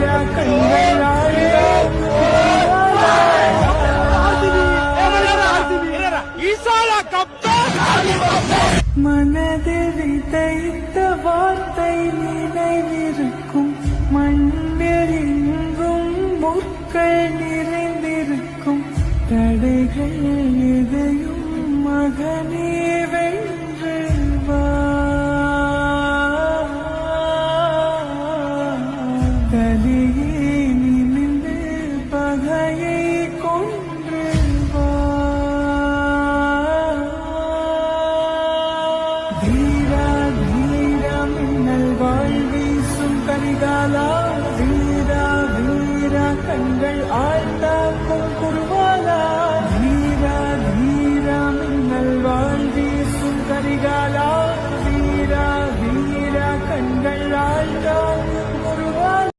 வீரா கண்கள் ஆயிரா மனது விதைத்த வார்த்தை நினைவிருக்கும் மண்ணில் எங்கும் முற்கள் நிறைந்திருக்கும் தடைகள் எதையும் மகனே வென்று வா தலையே நிமிர்ந்து பகையை கொன்று வா வீரா வீரா மின்னல் வாழ் வீசும் கரிகாலா வீரா வீரா கண்கள்